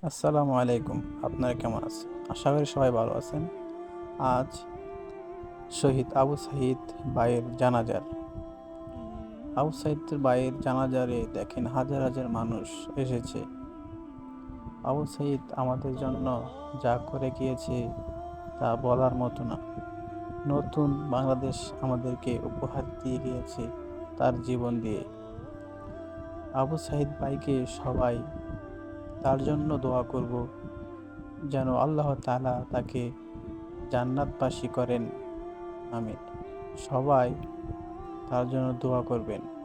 আসসালামু আলাইকুম। আপনারা কেমন আছেন? আশা করি সবাই ভালো আছেন। আজ শহীদ আবু সাঈদ ভাইয়ের জানাজার। আবু সাঈদের ভাইয়ের জানাজারে দেখেন হাজার হাজার মানুষ এসেছে। আবু সাঈদ আমাদের জন্য যা করে গিয়েছে তা বলার মতো না। নতুন বাংলাদেশ আমাদেরকে উপহার দিয়ে গিয়েছে তার জীবন দিয়ে। আবু সাঈদ ভাইকে সবাই তার জন্য দোয়া করব, যেন আল্লাহ তাআলা তাকে জান্নাতবাসী করেন। আমিন। সবাই তার জন্য দোয়া করবেন।